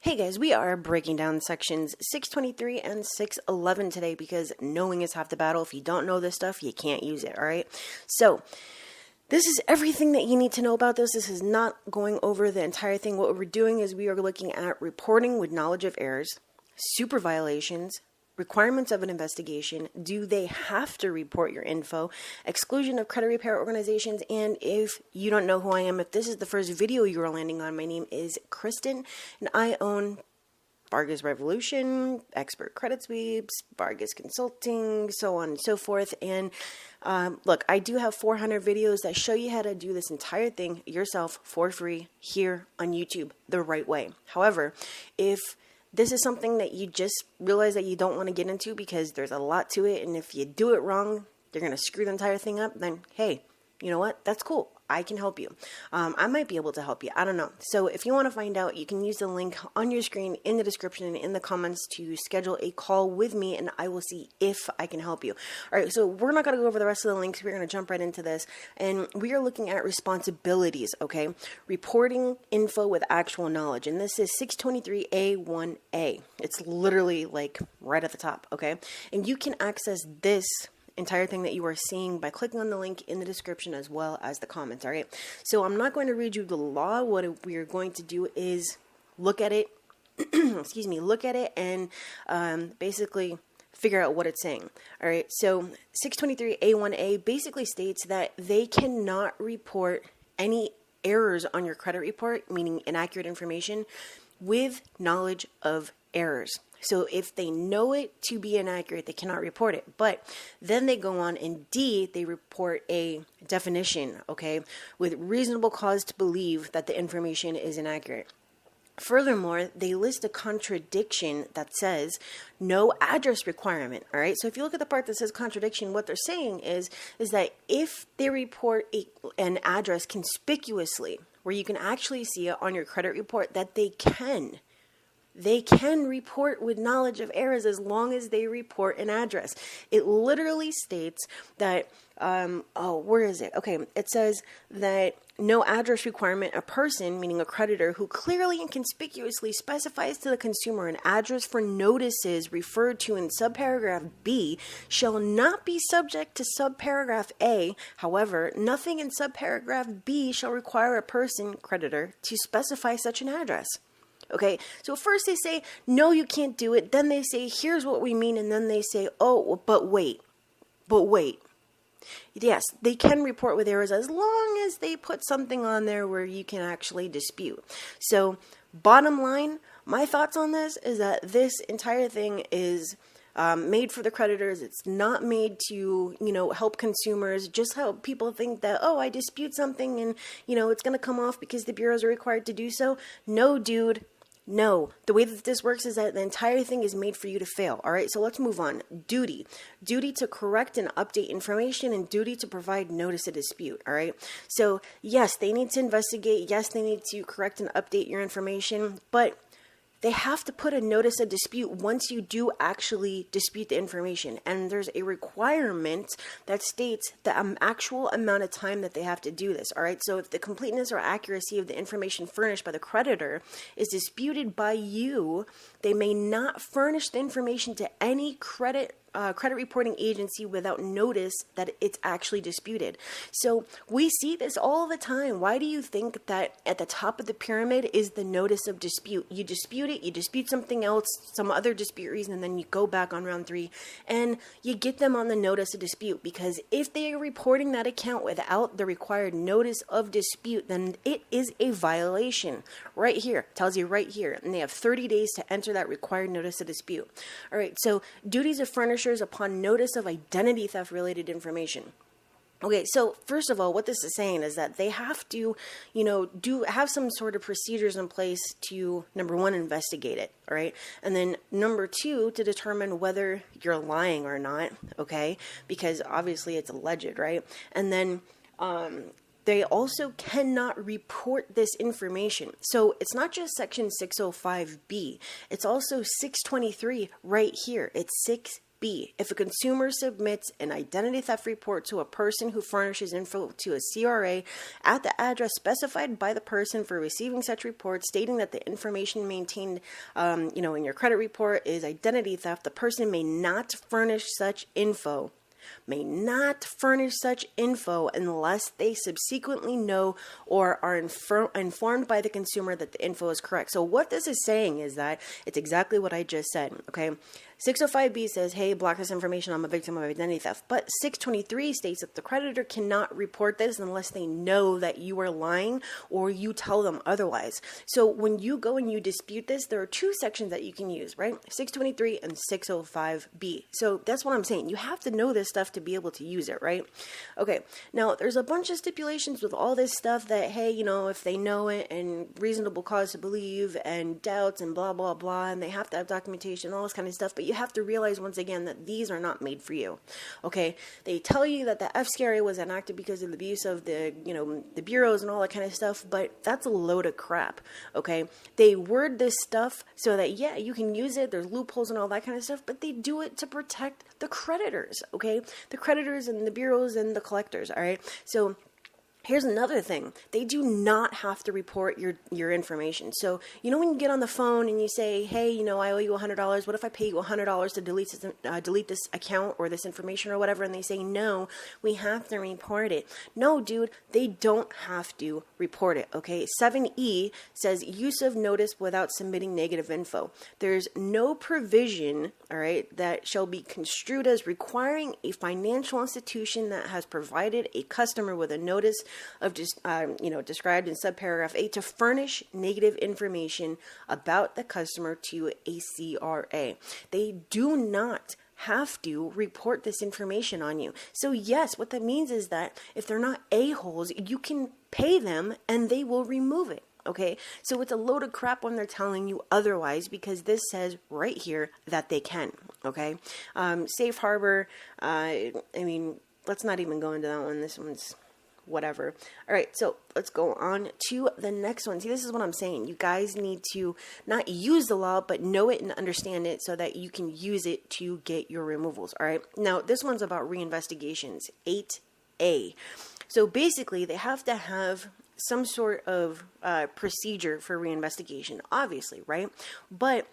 Hey guys, we are breaking down sections 623 and 611 today because knowing is half the battle. If you don't know this stuff, you can't use it, all right? So, this is everything that you need to know about this. This is not going over the entire thing. What we're doing is we are looking at reporting with knowledge of errors, super violations, requirements of an investigation, do they have to report your info, exclusion of credit repair organizations, and if you don't know who I am, if this is the first video you are landing on, my name is Kristen, and I own Vargas Revolution, Expert Credit Sweeps, Vargas Consulting, so on and so forth. And look, I do have 400 videos that show you how to do this entire thing yourself for free here on YouTube the right way. However, if this is something that you just realize that you don't want to get into because there's a lot to it, and if you do it wrong, you're going to screw the entire thing up, then hey, you know what? That's cool. I can help you. I might be able to help you. I don't know. So if you want to find out, you can use the link on your screen in the description and in the comments to schedule a call with me, and I will see if I can help you. All right, so we're not going to go over the rest of the links. We're going to jump right into this, and we are looking at responsibilities, okay? Reporting info with actual knowledge, and this is 623A1A. It's literally like right at the top, okay? And you can access this entire thing that you are seeing by clicking on the link in the description as well as the comments. All right, so I'm not going to read you the law. What we are going to do is look at it excuse me, look at it and basically figure out what it's saying. All right, so 623A1A basically states that they cannot report any errors on your credit report, meaning inaccurate information, with knowledge of errors. So if they know it to be inaccurate, they cannot report it. But then they go on and D, they report a definition, okay, with reasonable cause to believe that the information is inaccurate. Furthermore, they list a contradiction that says no address requirement. All right. So if you look at the part that says contradiction, what they're saying is that if they report an address conspicuously, where you can actually see it on your credit report, that they can report with knowledge of errors as long as they report an address. It literally states that, where is it? Okay, it says that no address requirement, a person, meaning a creditor, who clearly and conspicuously specifies to the consumer an address for notices referred to in subparagraph B shall not be subject to subparagraph A. However, nothing in subparagraph B shall require a person, creditor, to specify such an address. Okay, so first they say, no, you can't do it. Then they say, here's what we mean. And then they say, oh, but wait. Yes, they can report with errors as long as they put something on there where you can actually dispute. So bottom line, my thoughts on this is that this entire thing is made for the creditors. It's not made to, help consumers. Just help people think that, oh, I dispute something and, it's going to come off because the bureaus are required to do so. No, dude. No, the way that this works is that the entire thing is made for you to fail. All right, so let's move on. Duty to correct and update information, and duty to provide notice of dispute. All right, so yes, they need to investigate. Yes, they need to correct and update your information, but they have to put a notice of dispute once you do actually dispute the information. And there's a requirement that states the actual amount of time that they have to do this. All right. So if the completeness or accuracy of the information furnished by the creditor is disputed by you, they may not furnish the information to any credit reporting agency without notice that it's actually disputed. So we see this all the time. Why do you think that at the top of the pyramid is the notice of dispute? You dispute it, you dispute something else, some other dispute reason, and then you go back on round 3 and you get them on the notice of dispute, because if they are reporting that account without the required notice of dispute, then it is a violation. Right here, tells you right here, and they have 30 days to enter that required notice of dispute. All right, so duties of furnishers upon notice of identity theft related information. Okay, so first of all, what this is saying is that they have to, have some sort of procedures in place to, number 1, investigate it, all right? And then number 2, to determine whether you're lying or not, okay? Because obviously it's alleged, right? And then they also cannot report this information. So it's not just section 605B, it's also 623 right here. It's 6 B, if a consumer submits an identity theft report to a person who furnishes info to a CRA at the address specified by the person for receiving such report, stating that the information maintained, in your credit report is identity theft, the person may not furnish such info unless they subsequently know or are informed by the consumer that the info is correct. So what this is saying is that it's exactly what I just said, okay? 605B says, hey, block this information, I'm a victim of identity theft. But 623 states that the creditor cannot report this unless they know that you are lying or you tell them otherwise. So when you go and you dispute this, there are two sections that you can use, right? 623 and 605B. So that's what I'm saying. You have to know this stuff to be able to use it, right? Okay, now there's a bunch of stipulations with all this stuff that, hey, if they know it and reasonable cause to believe and doubts and blah, blah, blah, and they have to have documentation, all this kind of stuff, but you have to realize once again that these are not made for you, okay? They tell you that the FCRA was enacted because of the abuse of the, the bureaus and all that kind of stuff, but that's a load of crap, okay? They word this stuff so that, yeah, you can use it, there's loopholes and all that kind of stuff, but they do it to protect the creditors, okay? The creditors and the bureaus and the collectors, all right? So here's another thing. They do not have to report your information. So, when you get on the phone and you say, hey, I owe you $100. What if I pay you $100 to delete this account or this information or whatever? And they say, no, we have to report it. No, dude, they don't have to report it, okay? 7E says use of notice without submitting negative info. There's no provision, all right, that shall be construed as requiring a financial institution that has provided a customer with a notice of described in subparagraph 8 to furnish negative information about the customer to a CRA. They do not have to report this information on you. So yes, what that means is that if they're not a-holes, you can pay them and they will remove it. Okay, so it's a load of crap when they're telling you otherwise, because this says right here that they can. Okay, safe harbor. Let's not even go into that one. This one's whatever. All right, so let's go on to the next one. See, this is what I'm saying. You guys need to not use the law, but know it and understand it so that you can use it to get your removals. All right, now this one's about reinvestigations, 8A. So basically, they have to have some sort of procedure for reinvestigation, obviously, right? But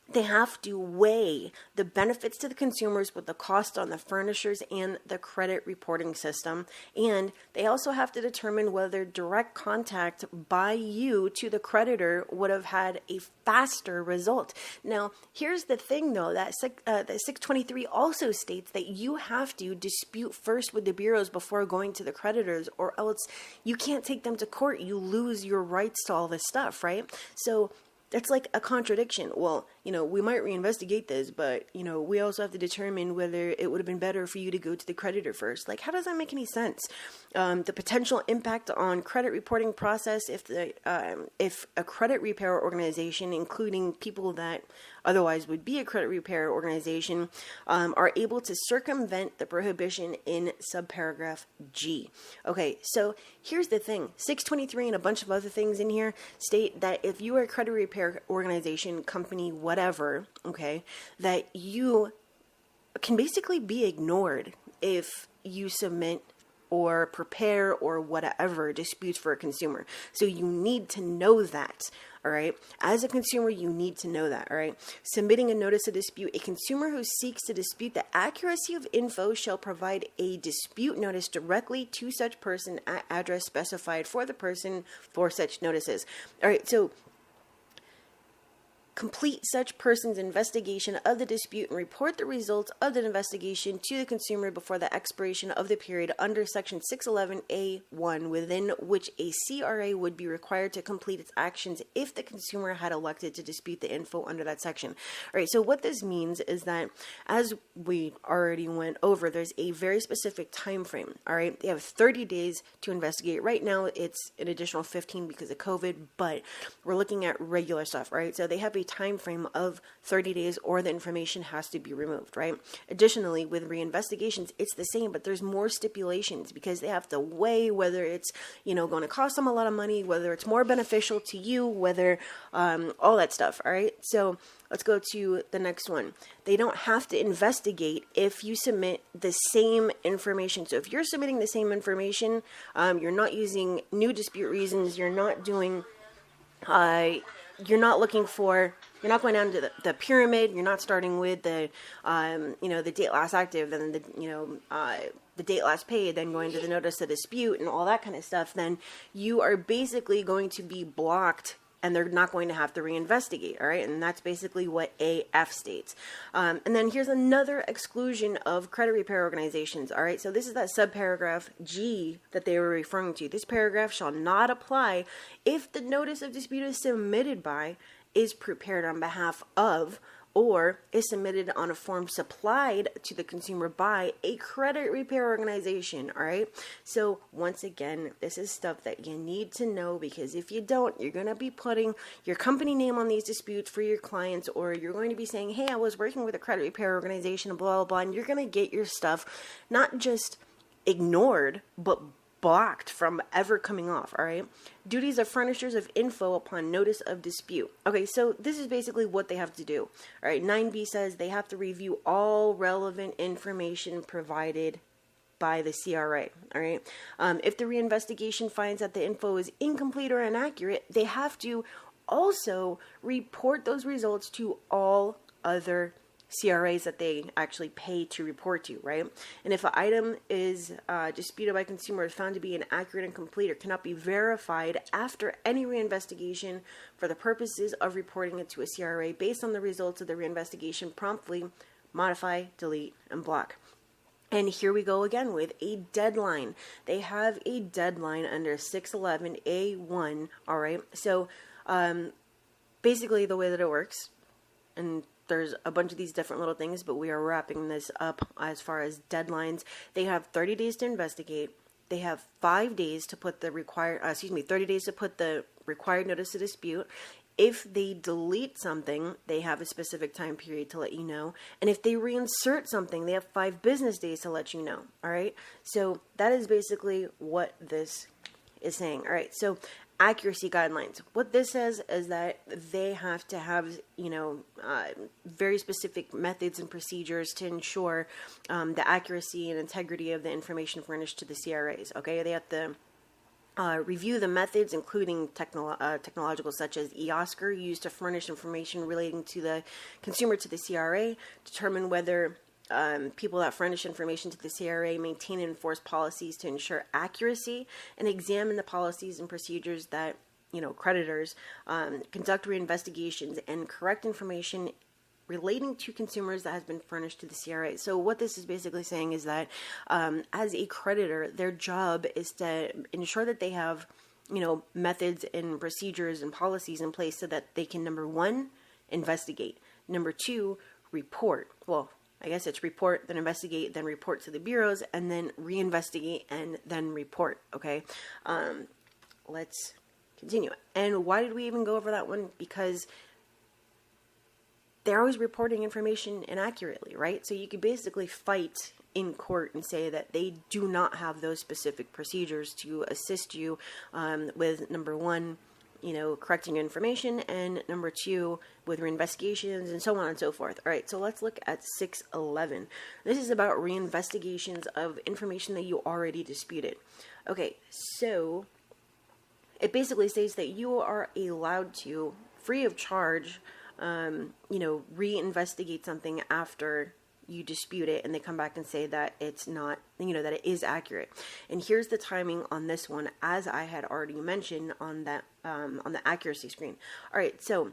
they have to weigh the benefits to the consumers with the cost on the furnishers and the credit reporting system. And they also have to determine whether direct contact by you to the creditor would have had a faster result. Now, here's the thing, though, that 623 also states that you have to dispute first with the bureaus before going to the creditors, or else you can't take them to court. You lose your rights to all this stuff, right? So that's like a contradiction. Well, we might reinvestigate this, but, we also have to determine whether it would have been better for you to go to the creditor first. Like, how does that make any sense? The potential impact on credit reporting process if a credit repair organization, including people that otherwise would be a credit repair organization, are able to circumvent the prohibition in subparagraph G. Okay, so here's the thing. 623 and a bunch of other things in here state that if you are a credit repair organization, company, whatever, okay, that you can basically be ignored if you submit or prepare or whatever disputes for a consumer. So you need to know that. All right. As a consumer, you need to know that. All right. Submitting a notice of dispute. A consumer who seeks to dispute the accuracy of info shall provide a dispute notice directly to such person at address specified for the person for such notices. All right. So complete such person's investigation of the dispute and report the results of the investigation to the consumer before the expiration of the period under Section 611A1, within which a CRA would be required to complete its actions if the consumer had elected to dispute the info under that section. All right, so what this means is that, as we already went over, there's a very specific time frame. All right, they have 30 days to investigate. Right now, it's an additional 15 because of COVID, but we're looking at regular stuff, right? So they have a time frame of 30 days or the information has to be removed, right? Additionally, with reinvestigations, it's the same, but there's more stipulations because they have to weigh whether it's, going to cost them a lot of money, whether it's more beneficial to you, whether all that stuff, all right? So let's go to the next one. They don't have to investigate if you submit the same information. So if you're submitting the same information, you're not using new dispute reasons, you're not doing, you're not going down to the pyramid, you're not starting with the, the date last active and the date last paid, then going to the notice of dispute and all that kind of stuff, then you are basically going to be blocked and they're not going to have to reinvestigate, all right? And that's basically what AF states. And then here's another exclusion of credit repair organizations, all right? So this is that subparagraph G that they were referring to. This paragraph shall not apply if the notice of dispute is submitted by, is prepared on behalf of, or is submitted on a form supplied to the consumer by a credit repair organization, all right? So once again, this is stuff that you need to know, because if you don't, you're going to be putting your company name on these disputes for your clients, or you're going to be saying, hey, I was working with a credit repair organization, blah, blah, blah, and you're going to get your stuff not just ignored, but blocked from ever coming off, all right? Duties of furnishers of info upon notice of dispute. Okay, so this is basically what they have to do. All right, 9B says they have to review all relevant information provided by the CRA, all right? If the reinvestigation finds that the info is incomplete or inaccurate, they have to also report those results to all other CRAs that they actually pay to report to, right? And if an item is disputed by consumers found to be inaccurate and complete or cannot be verified after any reinvestigation for the purposes of reporting it to a CRA based on the results of the reinvestigation, promptly modify, delete, and block. And here we go again with a deadline. They have a deadline under 611A1, all right? So basically the way that it works, and there's a bunch of these different little things, but we are wrapping this up as far as deadlines. They have 30 days to investigate. They have 5 days to put the 30 days to put the required notice of dispute. If they delete something, they have a specific time period to let you know. And if they reinsert something, they have 5 business days to let you know. All right. So that is basically what this is saying. All right. So accuracy guidelines. What this says is that they have to have, very specific methods and procedures to ensure the accuracy and integrity of the information furnished to the CRAs. Okay, they have to review the methods, including technological, such as EOSCR, used to furnish information relating to the consumer to the CRA, determine whether people that furnish information to the CRA maintain and enforce policies to ensure accuracy, and examine the policies and procedures that, creditors conduct reinvestigations and correct information relating to consumers that has been furnished to the CRA. So what this is basically saying is that as a creditor, their job is to ensure that they have, methods and procedures and policies in place so that they can, number one, investigate. Number two, report. Well, I guess it's report, then investigate, then report to the bureaus, and then reinvestigate, and then report, okay? Let's continue. And why did we even go over that one? Because they're always reporting information inaccurately, right? So you could basically fight in court and say that they do not have those specific procedures to assist you with, number one, correcting your information, and number two, with reinvestigations, and so on and so forth. All right, so let's look at 611. This is about reinvestigations of information that you already disputed. Okay, so it basically states that you are allowed to, free of charge, reinvestigate something after you dispute it and they come back and say that it's not, that it is accurate. And here's the timing on this one, as I had already mentioned on that, on the accuracy screen. All right, so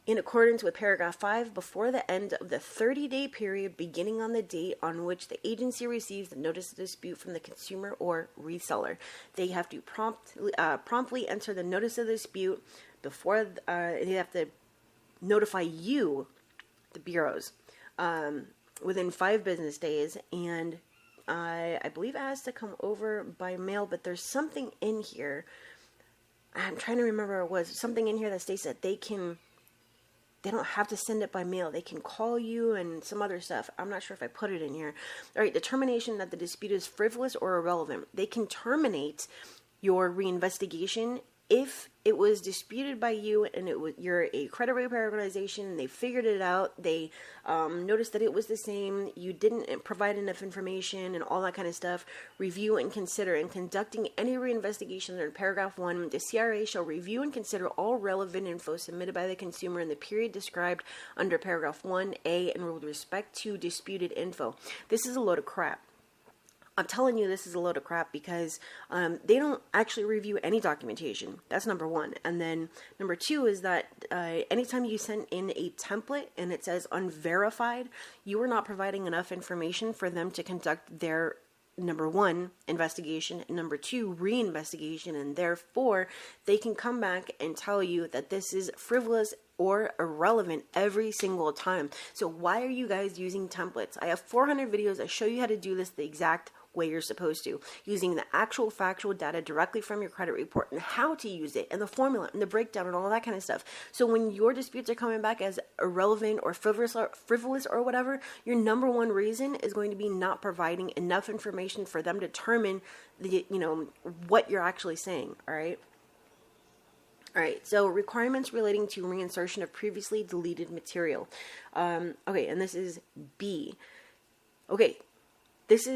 in accordance with paragraph 5, before the end of the 30-day period beginning on the date on which the agency receives the notice of dispute from the consumer or reseller, they have to promptly enter the notice of dispute before they have to notify you, the bureaus, within 5 business days, and I believe it has to come over by mail, but there's something in here, I'm trying to remember what it was, something in here that states that they can They don't have to send it by mail. They can call you and some other stuff. I'm not sure if I put it in here. All right, determination that the dispute is frivolous or irrelevant. They can terminate your reinvestigation if it was disputed by you and you're a credit repair organization and they figured it out, they noticed that it was the same, you didn't provide enough information and all that kind of stuff. Review and consider. In conducting any reinvestigation under paragraph 1, the CRA shall review and consider all relevant info submitted by the consumer in the period described under paragraph 1A and with respect to disputed info. This is a load of crap. I'm telling you this is a load of crap because they don't actually review any documentation. That's number one. And then number two is that anytime you send in a template and it says unverified, you are not providing enough information for them to conduct their number one, investigation, and number two, reinvestigation, and therefore they can come back and tell you that this is frivolous or irrelevant every single time. So why are you guys using templates? I have 400 videos that show you how to do this the exact way you're supposed to, using the actual factual data directly from your credit report and how to use it and the formula and the breakdown and all that kind of stuff. So when your disputes are coming back as irrelevant or frivolous or whatever, your number one reason is going to be not providing enough information for them to determine what you're actually saying. All right. All right, so requirements relating to reinsertion of previously deleted material. Okay, and this is B. Okay, this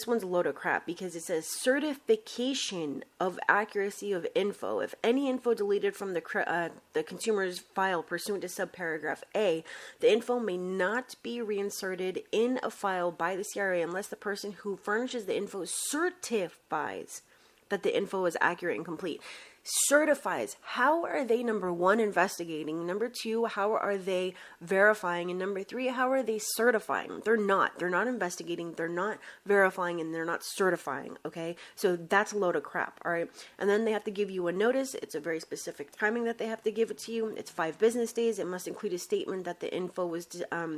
one's a load of crap because it says certification of accuracy of info. If any info deleted from the consumer's file pursuant to subparagraph A, the info may not be reinserted in a file by the CRA unless the person who furnishes the info certifies that the info is accurate and complete. Certifies. How are they, number one, investigating? Number two, how are they verifying? And number three, how are they certifying? They're not investigating, they're not verifying, and they're not certifying, okay? So that's a load of crap, all right? And then they have to give you a notice. It's a very specific timing that they have to give it to you. It's 5 business days. It must include a statement that the info was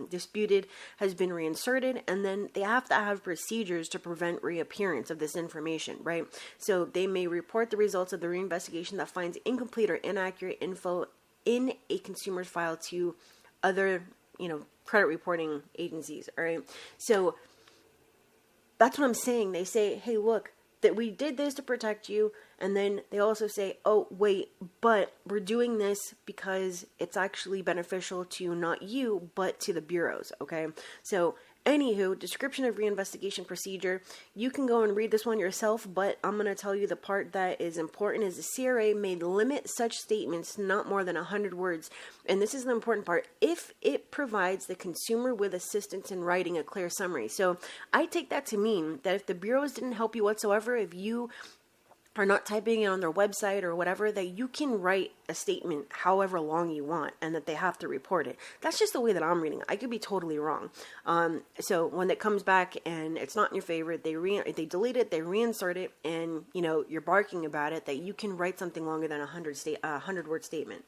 disputed, has been reinserted, and then they have to have procedures to prevent reappearance of this information, right? So they may report the results of the reinvestigation that finds incomplete or inaccurate info in a consumer's file to other, credit reporting agencies. All right. So that's what I'm saying. They say, hey, look, that we did this to protect you. And then they also say, oh, wait, but we're doing this because it's actually beneficial to not you, but to the bureaus. Okay. So anywho, description of reinvestigation procedure. You can go and read this one yourself, but I'm going to tell you the part that is important is the CRA may limit such statements to not more than 100 words. And this is the important part. If it provides the consumer with assistance in writing a clear summary. So I take that to mean that if the bureaus didn't help you whatsoever, if you are not typing it on their website or whatever, that you can write a statement however long you want and that they have to report it. That's just the way that I'm reading it. I could be totally wrong. So when it comes back and it's not in your favor, they delete it, they reinsert it, and you're barking about it, that you can write something longer than a 100-word statement.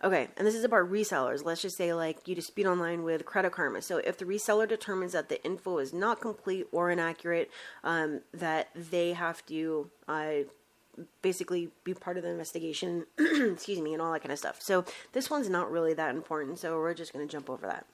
Okay, and this is about resellers. Let's just say like you dispute online with Credit Karma. So if the reseller determines that the info is not complete or inaccurate, that they have to basically be part of the investigation, excuse me, and all that kind of stuff. So this one's not really that important, so we're just going to jump over that.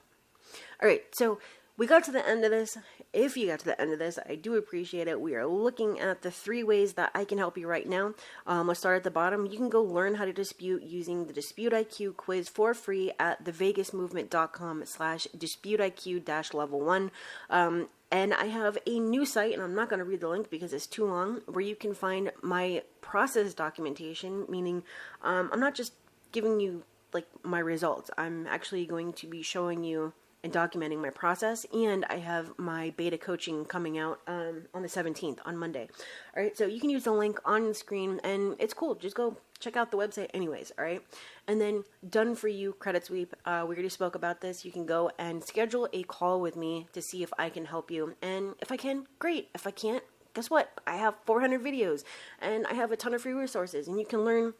All right, so we got to the end of this. If you got to the end of this, I do appreciate it. We are looking at the 3 ways that I can help you right now. Let's start at the bottom. You can go learn how to dispute using the DisputeIQ quiz for free at thevegasmovement.com/DisputeIQ-level1. And I have a new site, and I'm not going to read the link because it's too long, where you can find my process documentation, meaning I'm not just giving you like my results. I'm actually going to be showing you and documenting my process, and I have my beta coaching coming out on the 17th, on Monday. All right, so you can use the link on the screen, and it's cool. Just go check out the website anyways, all right? And then done for you, credit sweep. We already spoke about this. You can go and schedule a call with me to see if I can help you. And if I can, great. If I can't, guess what? I have 400 videos, and I have a ton of free resources, and you can learn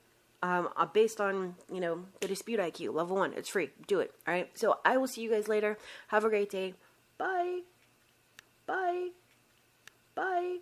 based on, the DisputeIQ, level 1. It's free. Do it. All right. So I will see you guys later. Have a great day. Bye. Bye. Bye.